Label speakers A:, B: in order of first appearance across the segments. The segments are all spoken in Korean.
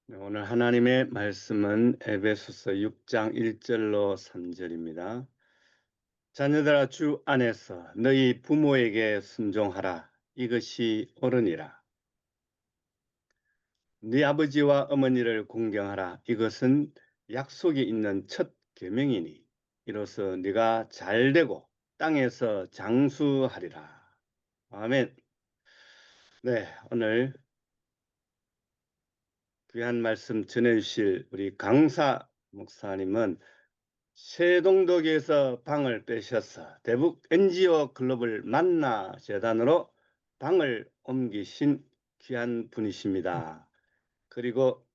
A: 네, 오늘 하나님의 말씀은 에베소서 6장 1절로 3절입니다. 자녀들아 주 안에서 너희 부모에게 순종하라. 이것이 옳으니라. 네 아버지와 어머니를 공경하라. 이것은 약속이 있는 첫 계명이니 이로써 네가 잘되고 땅에서 장수하리라. 아멘. 네, 오늘 귀한 말씀 전해주실 우리 강사 목사님은 세동독에서 방을 빼셔서 대북 NGO 글로벌 만나 재단으로 방을 옮기신 귀한 분이십니다. 그리고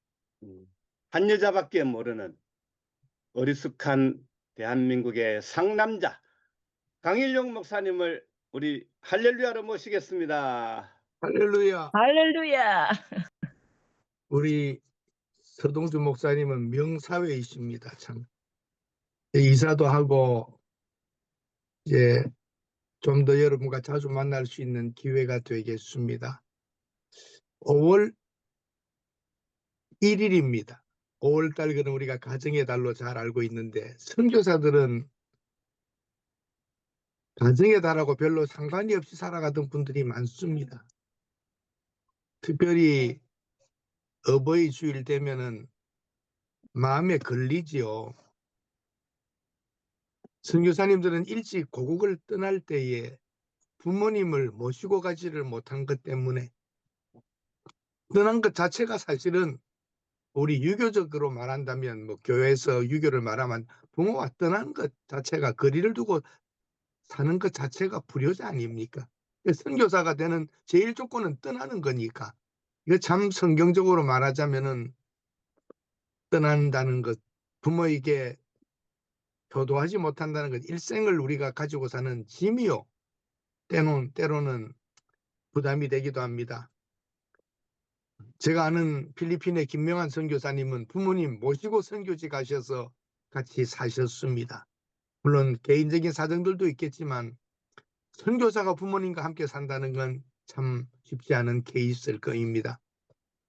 A: 한 여자밖에 모르는 어리숙한 대한민국의 상남자 강일용 목사님을 우리 할렐루야로 모시겠습니다.
B: 할렐루야.
C: 할렐루야.
B: 우리 서동주 목사님은 명사회이십니다. 참 이사도 하고 이제 좀 더 여러분과 자주 만날 수 있는 기회가 되겠습니다. 5월 1일입니다. 5월 달은 우리가 가정의 달로 잘 알고 있는데 선교사들은 가정의 달하고 별로 상관이 없이 살아가던 분들이 많습니다. 특별히 어버이 주일 되면은 마음에 걸리지요. 선교사님들은 일찍 고국을 떠날 때에 부모님을 모시고 가지를 못한 것 때문에 떠난 것 자체가 사실은 우리 유교적으로 말한다면 뭐 교회에서 유교를 말하면 부모와 떠난 것 자체가 거리를 두고 사는 것 자체가 불효자 아닙니까? 선교사가 되는 제일 조건은 떠나는 거니까 이거 참 성경적으로 말하자면은 떠난다는 것, 부모에게 효도하지 못한다는 것, 일생을 우리가 가지고 사는 짐이요. 때로는 부담이 되기도 합니다. 제가 아는 필리핀의 김명환 선교사님은 부모님 모시고 선교지 가셔서 같이 사셨습니다. 물론 개인적인 사정들도 있겠지만 선교사가 부모님과 함께 산다는 건 참 쉽지 않은 케이스일 거입니다.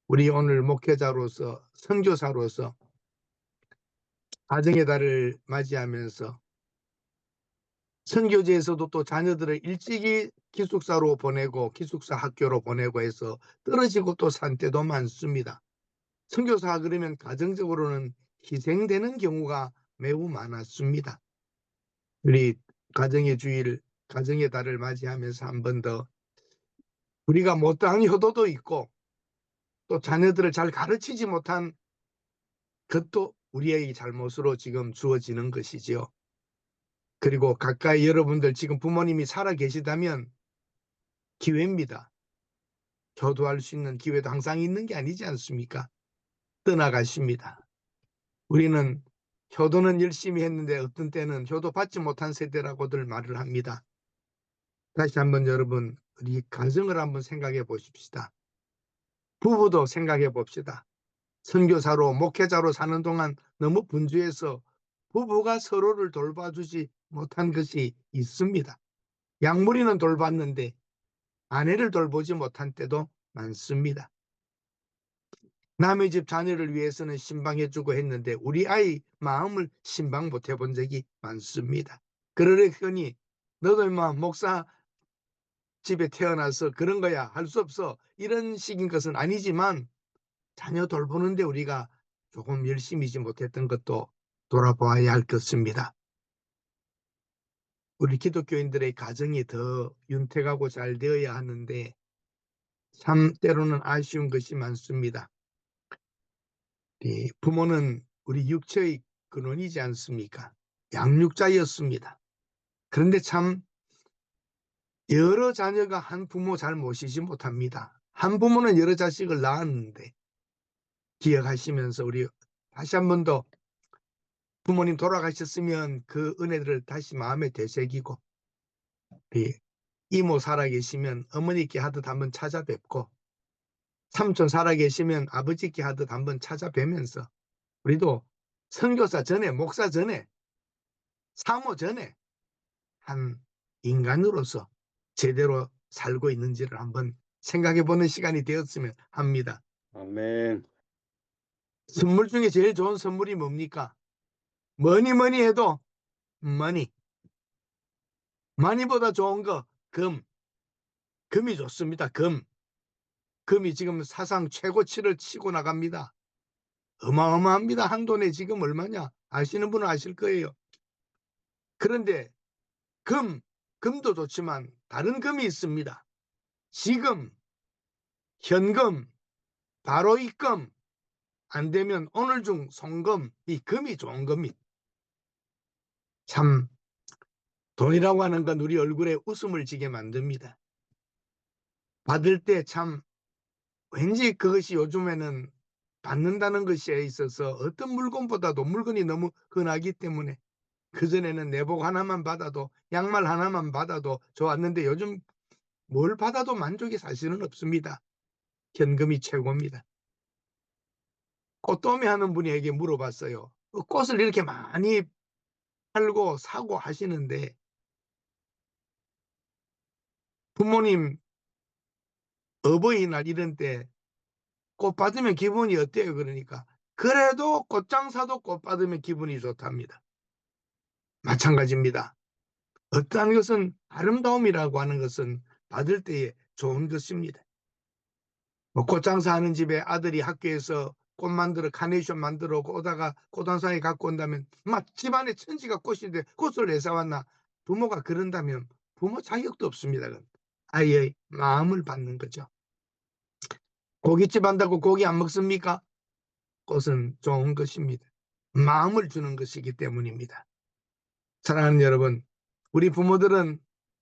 B: 우리 오늘 목회자로서 선교사로서 가정의 달을 맞이하면서 선교지에서도 또 자녀들을 일찍이 기숙사로 보내고 기숙사 학교로 보내고 해서 떨어지고 또 산 때도 많습니다. 선교사 그러면 가정적으로는 희생되는 경우가 매우 많았습니다. 우리 가정의 주일, 가정의 달을 맞이하면서 한 번 더 우리가 못다한 효도도 있고 또 자녀들을 잘 가르치지 못한 그것도 우리의 잘못으로 지금 주어지는 것이지요. 그리고 가까이 여러분들 지금 부모님이 살아 계시다면 기회입니다. 효도할 수 있는 기회도 항상 있는 게 아니지 않습니까? 떠나가십니다. 우리는 효도는 열심히 했는데 어떤 때는 효도 받지 못한 세대라고들 말을 합니다. 다시 한번 여러분 우리 가정을 한번 생각해 보십시다. 부부도 생각해 봅시다. 선교사로 목회자로 사는 동안 너무 분주해서 부부가 서로를 돌봐주지 못한 것이 있습니다. 양무리는 돌봤는데 아내를 돌보지 못한 때도 많습니다. 남의 집 자녀를 위해서는 신방해주고 했는데 우리 아이 마음을 신방 못 해본 적이 많습니다. 그러려니 너도 임마 목사 집에 태어나서 그런 거야 할 수 없어 이런 식인 것은 아니지만 자녀 돌보는데 우리가 조금 열심히지 못했던 것도 돌아보아야 할 것입니다. 우리 기독교인들의 가정이 더 윤택하고 잘 되어야 하는데 참 때로는 아쉬운 것이 많습니다. 부모는 우리 육체의 근원이지 않습니까? 양육자였습니다. 그런데 참 여러 자녀가 한 부모 잘 모시지 못합니다. 한 부모는 여러 자식을 낳았는데 기억하시면서 우리 다시 한 번 더 부모님 돌아가셨으면 그 은혜들을 다시 마음에 되새기고 이모 살아계시면 어머니께 하듯 한번 찾아뵙고 삼촌 살아계시면 아버지께 하듯 한번 찾아뵈면서 우리도 선교사 전에 목사 전에 사모 전에 한 인간으로서 제대로 살고 있는지를 한번 생각해 보는 시간이 되었으면 합니다.
A: 아멘.
B: 선물 중에 제일 좋은 선물이 뭡니까? 뭐니 뭐니 해도 머니. 머니보다 좋은 거 금. 금이 좋습니다. 금. 금이 지금 사상 최고치를 치고 나갑니다. 어마어마합니다. 한 돈에 지금 얼마냐? 아시는 분은 아실 거예요. 그런데 금, 금도 좋지만 다른 금이 있습니다. 지금, 현금, 바로 입금, 안 되면 오늘 중 송금, 이 금이 좋은 겁니다. 참 돈이라고 하는 건 우리 얼굴에 웃음을 지게 만듭니다. 받을 때 참 왠지 그것이 요즘에는 받는다는 것에 있어서 어떤 물건보다도 물건이 너무 흔하기 때문에 그전에는 내복 하나만 받아도 양말 하나만 받아도 좋았는데 요즘 뭘 받아도 만족이 사실은 없습니다. 현금이 최고입니다. 꽃도매 하는 분에게 물어봤어요. 꽃을 이렇게 많이 팔고 사고 하시는데 부모님 어버이날 이런 때 꽃 받으면 기분이 어때요? 그러니까 그래도 꽃장 사도 꽃 받으면 기분이 좋답니다. 마찬가지입니다. 어떠한 것은 아름다움이라고 하는 것은 받을 때에 좋은 것입니다. 뭐 꽃장사 하는 집에 아들이 학교에서 꽃 만들어 카네이션 만들어 오다가 꽃 한 송이 갖고 온다면 막 집안에 천지가 꽃인데 꽃을 왜 사왔나? 부모가 그런다면 부모 자격도 없습니다. 아이의 마음을 받는 거죠. 고깃집 한다고 고기 안 먹습니까? 꽃은 좋은 것입니다. 마음을 주는 것이기 때문입니다. 사랑하는 여러분, 우리 부모들은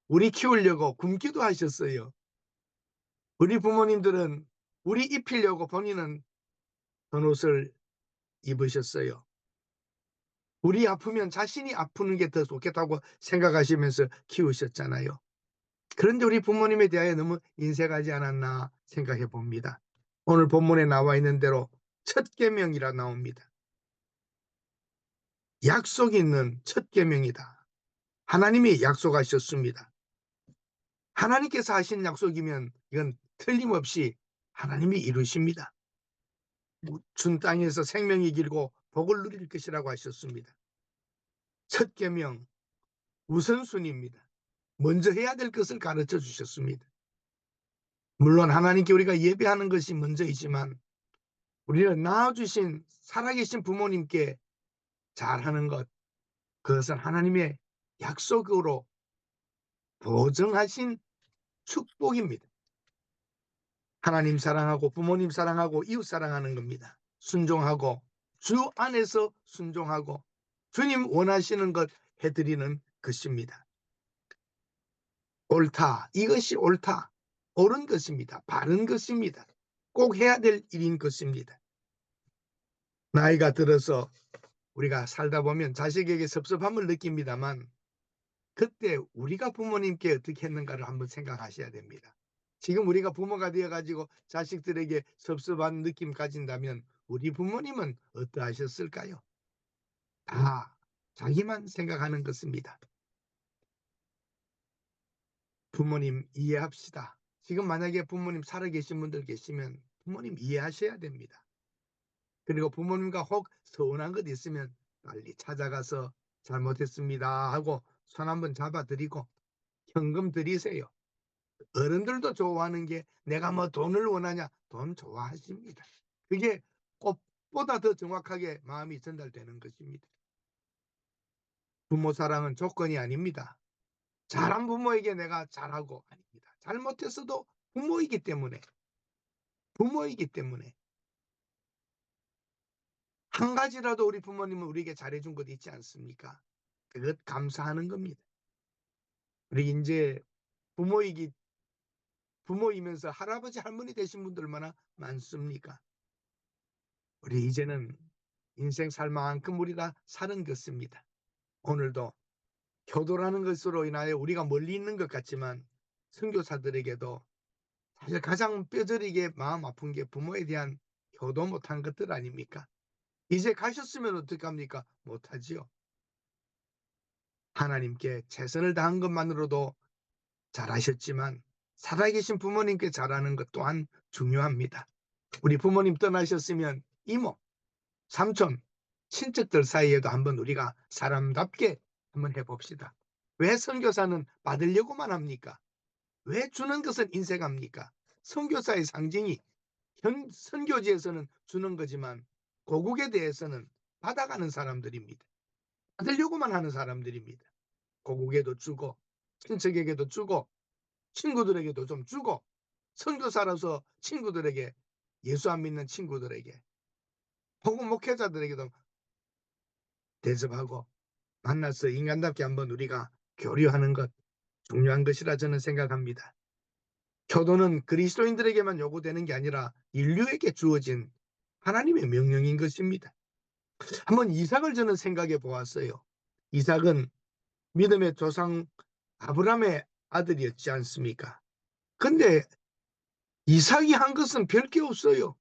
B: 우리 키우려고 굶기도 하셨어요. 우리 부모님들은 우리 입히려고 본인은 헌옷을 입으셨어요. 우리 아프면 자신이 아프는 게 더 좋겠다고 생각하시면서 키우셨잖아요. 그런데 우리 부모님에 대하여 너무 인색하지 않았나 생각해 봅니다. 오늘 본문에 나와 있는 대로 첫 계명이라 나옵니다. 약속이 있는 첫 계명이다. 하나님이 약속하셨습니다. 하나님께서 하신 약속이면 이건 틀림없이 하나님이 이루십니다. 준 땅에서 생명이 길고 복을 누릴 것이라고 하셨습니다. 첫 계명 우선순위입니다. 먼저 해야 될 것을 가르쳐 주셨습니다. 물론 하나님께 우리가 예배하는 것이 먼저이지만 우리를 낳아주신 살아계신 부모님께 잘하는 것, 그것은 하나님의 약속으로 보증하신 축복입니다. 하나님 사랑하고 부모님 사랑하고 이웃 사랑하는 겁니다. 순종하고 주 안에서 순종하고 주님 원하시는 것 해드리는 것입니다. 옳다. 이것이 옳다. 옳은 것입니다. 바른 것입니다. 꼭 해야 될 일인 것입니다. 나이가 들어서 우리가 살다 보면 자식에게 섭섭함을 느낍니다만 그때 우리가 부모님께 어떻게 했는가를 한번 생각하셔야 됩니다. 지금 우리가 부모가 되어가지고 자식들에게 섭섭한 느낌 가진다면 우리 부모님은 어떠하셨을까요? 다 자기만 생각하는 것입니다. 부모님 이해합시다. 지금 만약에 부모님 살아계신 분들 계시면 부모님 이해하셔야 됩니다. 그리고 부모님과 혹 서운한 것 있으면 빨리 찾아가서 잘못했습니다 하고 손 한번 잡아드리고 현금 드리세요. 어른들도 좋아하는 게 내가 뭐 돈을 원하냐? 돈 좋아하십니다. 그게 꽃보다 더 정확하게 마음이 전달되는 것입니다. 부모 사랑은 조건이 아닙니다. 잘한 부모에게 내가 잘하고 아닙니다. 잘못했어도 부모이기 때문에 한 가지라도 우리 부모님은 우리에게 잘해준 것 있지 않습니까? 그것 감사하는 겁니다. 우리 이제 부모이기 부모이면서 할아버지 할머니 되신 분들 얼마나 많습니까? 우리 이제는 인생 살 만큼 우리가 사는 것입니다. 오늘도 효도라는 것으로 인하여 우리가 멀리 있는 것 같지만 선교사들에게도 사실 가장 뼈저리게 마음 아픈 게 부모에 대한 효도 못한 것들 아닙니까? 이제 가셨으면 어떡합니까? 못하지요. 하나님께 최선을 다한 것만으로도 잘하셨지만 살아계신 부모님께 잘하는 것 또한 중요합니다. 우리 부모님 떠나셨으면 이모, 삼촌, 친척들 사이에도 한번 우리가 사람답게 한번 해봅시다. 왜 선교사는 받으려고만 합니까? 왜 주는 것은 인색합니까? 선교사의 상징이 선교지에서는 주는 거지만 고국에 대해서는 받아가는 사람들입니다. 받으려고만 하는 사람들입니다. 고국에도 주고 친척에게도 주고 친구들에게도 좀 주고 선교사라서 친구들에게 예수 안 믿는 친구들에게 혹은 목회자들에게도 대접하고 만나서 인간답게 한번 우리가 교류하는 것 중요한 것이라 저는 생각합니다. 효도는 그리스도인들에게만 요구되는 게 아니라 인류에게 주어진 하나님의 명령인 것입니다. 한번 이삭을 저는 생각해 보았어요. 이삭은 믿음의 조상 아브라함의 아들이었지 않습니까? 근데 이삭이 한 것은 별 게 없어요.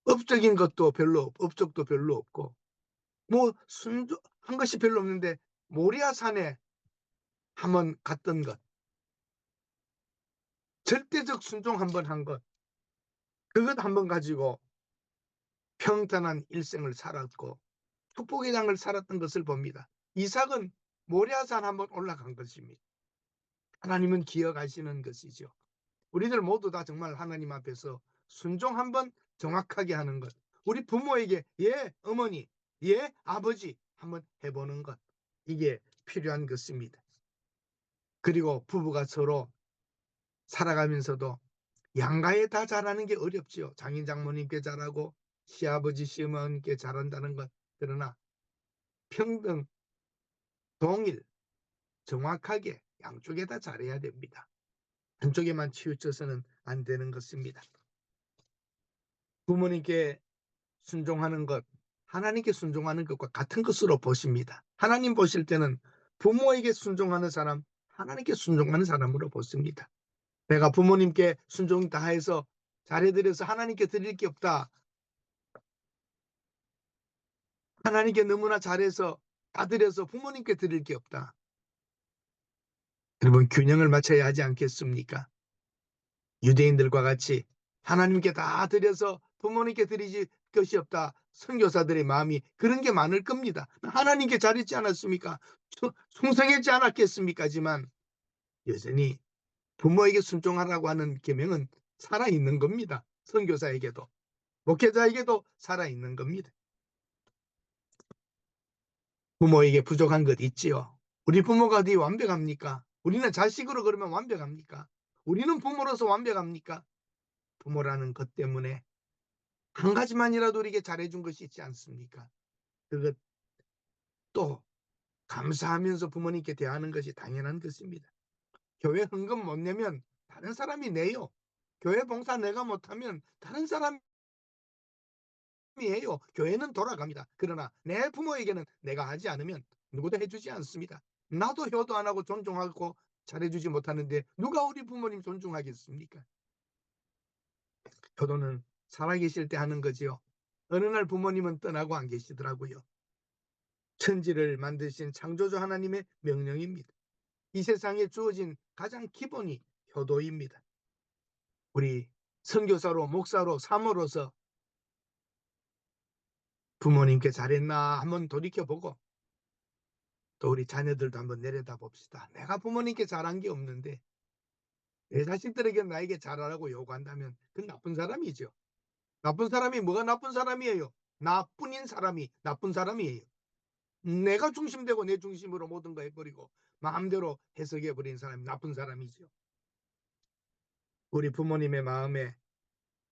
B: 업적인 것도 별로 업적도 별로 없고 뭐 순종한 것이 별로 없는데 모리아 산에 한번 갔던 것, 절대적 순종 한번 한 것, 그것 한번 가지고 평탄한 일생을 살았고 축복의 장을 살았던 것을 봅니다. 이삭은 모리아산 한번 올라간 것입니다. 하나님은 기억하시는 것이죠. 우리들 모두 다 정말 하나님 앞에서 순종 한번 정확하게 하는 것, 우리 부모에게 예 어머니 예 아버지 한번 해보는 것, 이게 필요한 것입니다. 그리고 부부가 서로 살아가면서도 양가에 다 잘하는 게 어렵지요. 장인 장모님께 잘하고 시아버지 시어머니께 잘한다는 것. 그러나 평등 동일 정확하게 양쪽에 다 잘해야 됩니다. 한쪽에만 치우쳐서는 안 되는 것입니다. 부모님께 순종하는 것, 하나님께 순종하는 것과 같은 것으로 보십니다. 하나님 보실 때는 부모에게 순종하는 사람, 하나님께 순종하는 사람으로 보십니다. 내가 부모님께 순종 다 해서 잘해드려서 하나님께 드릴 게 없다. 하나님께 너무나 잘해서 다 드려서 부모님께 드릴 게 없다. 여러분, 균형을 맞춰야 하지 않겠습니까? 유대인들과 같이 하나님께 다 드려서 부모님께 드리지 것이 없다. 선교사들의 마음이 그런 게 많을 겁니다. 하나님께 잘했지 않았습니까? 충성했지 않았겠습니까? 하지만 여전히 부모에게 순종하라고 하는 계명은 살아있는 겁니다. 선교사에게도 목회자에게도 살아있는 겁니다. 부모에게 부족한 것 있지요. 우리 부모가 어디 완벽합니까? 우리는 자식으로 그러면 완벽합니까? 우리는 부모로서 완벽합니까? 부모라는 것 때문에 한 가지만이라도 우리에게 잘해준 것이 있지 않습니까? 그것 또 감사하면서 부모님께 대하는 것이 당연한 것입니다. 교회 헌금 못 내면 다른 사람이 내요. 교회 봉사 내가 못하면 다른 사람이 해요. 교회는 돌아갑니다. 그러나 내 부모에게는 내가 하지 않으면 누구도 해주지 않습니다. 나도 효도 안 하고 존중하고 잘해주지 못하는데 누가 우리 부모님 존중하겠습니까? 효도는 살아계실 때 하는 거지요. 어느 날 부모님은 떠나고 안 계시더라고요. 천지를 만드신 창조주 하나님의 명령입니다. 이 세상에 주어진 가장 기본이 효도입니다. 우리 선교사로 목사로 사모로서 부모님께 잘했나 한번 돌이켜보고 또 우리 자녀들도 한번 내려다 봅시다. 내가 부모님께 잘한 게 없는데 내 자식들에게 나에게 잘하라고 요구한다면 그건 나쁜 사람이죠. 나쁜 사람이 뭐가 나쁜 사람이에요? 나뿐인 사람이 나쁜 사람이에요. 내가 중심되고 내 중심으로 모든 거 해버리고 마음대로 해석해버린 사람이 나쁜 사람이죠. 우리 부모님의 마음에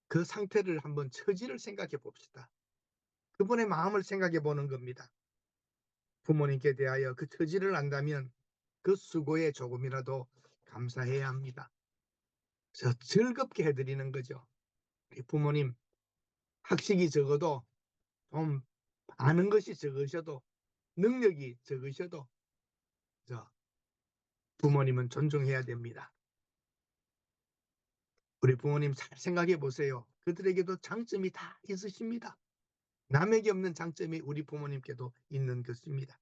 B: 그 상태를 한번 처지를 생각해 봅시다. 그분의 마음을 생각해 보는 겁니다. 부모님께 대하여 그 처지를 안다면 그 수고에 조금이라도 감사해야 합니다. 즐겁게 해드리는 거죠. 우리 부모님 학식이 적어도 좀 아는 것이 적으셔도 능력이 적으셔도 부모님은 존중해야 됩니다. 우리 부모님 잘 생각해 보세요. 그들에게도 장점이 다 있으십니다. 남에게 없는 장점이 우리 부모님께도 있는 것입니다.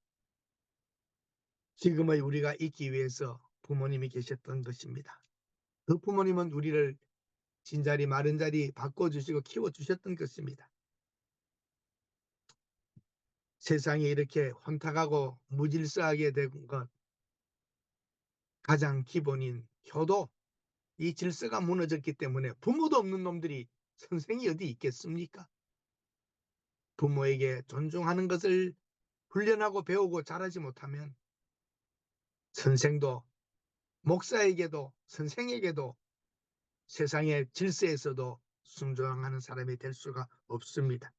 B: 지금의 우리가 있기 위해서 부모님이 계셨던 것입니다. 그 부모님은 우리를 진자리 마른 자리 바꿔주시고 키워주셨던 것입니다. 세상이 이렇게 혼탁하고 무질서하게 된 것, 가장 기본인 효도, 이 질서가 무너졌기 때문에 부모도 없는 놈들이 선생이 어디 있겠습니까? 부모에게 존중하는 것을 훈련하고 배우고 잘하지 못하면 선생도, 목사에게도, 선생에게도 세상의 질서에서도 순종하는 사람이 될 수가 없습니다.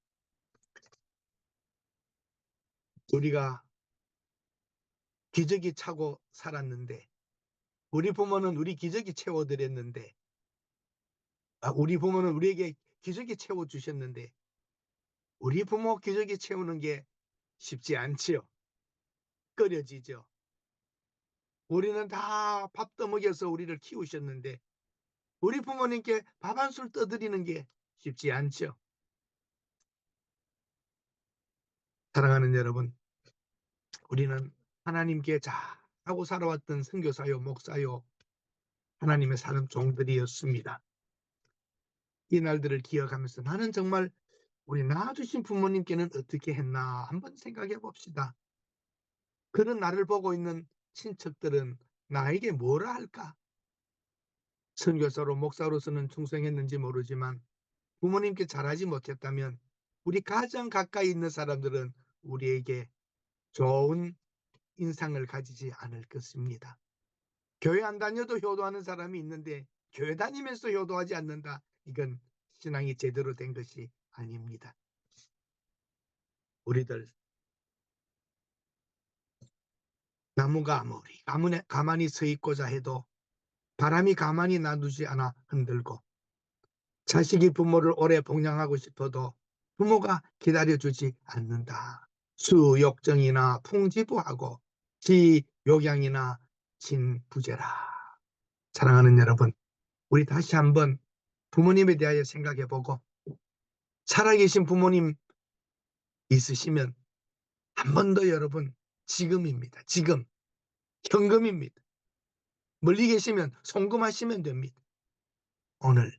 B: 우리가 기저귀 차고 살았는데, 우리 부모는 우리 기저귀 채워드렸는데, 우리 부모는 우리에게 기저귀 채워주셨는데, 우리 부모 기저귀 채우는 게 쉽지 않지요. 꺼려지죠. 우리는 다 밥 떠먹여서 우리를 키우셨는데 우리 부모님께 밥 한 술 떠드리는 게 쉽지 않죠. 사랑하는 여러분, 우리는 하나님께 잘하고 살아왔던 선교사요, 목사요, 하나님의 사는 종들이었습니다. 이 날들을 기억하면서 나는 정말 우리 낳아주신 부모님께는 어떻게 했나 한번 생각해 봅시다. 그런 나를 보고 있는 친척들은 나에게 뭐라 할까? 선교사로 목사로서는 충성했는지 모르지만 부모님께 잘하지 못했다면 우리 가장 가까이 있는 사람들은 우리에게 좋은 인상을 가지지 않을 것입니다. 교회 안 다녀도 효도하는 사람이 있는데 교회 다니면서 효도하지 않는다. 이건 신앙이 제대로 된 것이 아닙니다. 우리들 나무가 아무리 가만히 서 있고자 해도 바람이 가만히 놔두지 않아 흔들고, 자식이 부모를 오래 복양하고 싶어도 부모가 기다려주지 않는다. 수욕정이나 풍지부하고 지욕양이나 진부재라. 사랑하는 여러분, 우리 다시 한번 부모님에 대하여 생각해보고, 살아계신 부모님 있으시면 한 번 더 여러분, 지금입니다. 지금 현금입니다. 멀리 계시면 송금하시면 됩니다. 오늘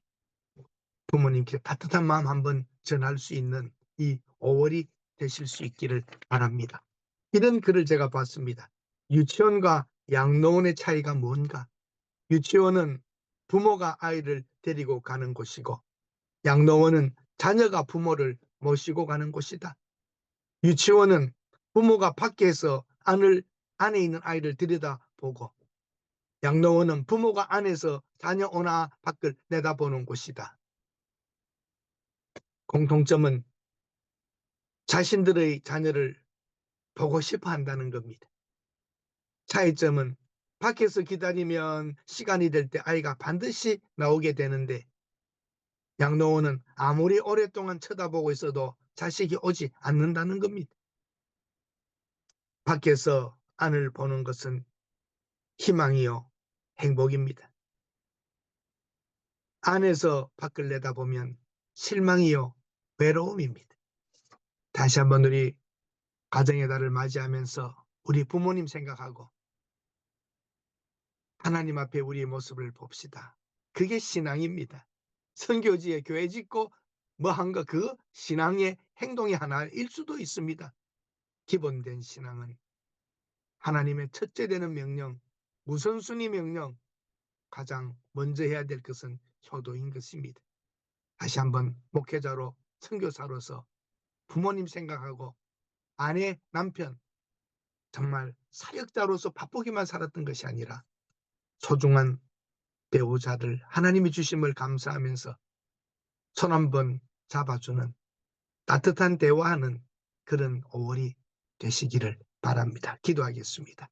B: 부모님께 따뜻한 마음 한번 전할 수 있는 이 5월이 되실 수 있기를 바랍니다. 이런 글을 제가 봤습니다. 유치원과 양로원의 차이가 뭔가? 유치원은 부모가 아이를 데리고 가는 곳이고, 양로원은 자녀가 부모를 모시고 가는 곳이다. 유치원은 부모가 밖에서 안에 있는 아이를 들여다보고, 양로원은 부모가 안에서 자녀 오나 밖을 내다보는 곳이다. 공통점은 자신들의 자녀를 보고 싶어 한다는 겁니다. 차이점은 밖에서 기다리면 시간이 될 때 아이가 반드시 나오게 되는데, 양로원은 아무리 오랫동안 쳐다보고 있어도 자식이 오지 않는다는 겁니다. 밖에서 안을 보는 것은 희망이요, 행복입니다. 안에서 밖을 내다보면 실망이요, 외로움입니다. 다시 한번 우리 가정의 달을 맞이하면서 우리 부모님 생각하고 하나님 앞에 우리의 모습을 봅시다. 그게 신앙입니다. 선교지에 교회 짓고 뭐 한 거, 그 신앙의 행동의 하나일 수도 있습니다. 기본된 신앙은 하나님의 첫째 되는 명령, 우선순위 명령, 가장 먼저 해야 될 것은 효도인 것입니다. 다시 한번 목회자로, 선교사로서 부모님 생각하고 아내, 남편, 정말 사역자로서 바쁘게만 살았던 것이 아니라 소중한 배우자들 하나님이 주심을 감사하면서 손 한번 잡아주는, 따뜻한 대화하는 그런 5월이 되시기를 바랍니다. 기도하겠습니다.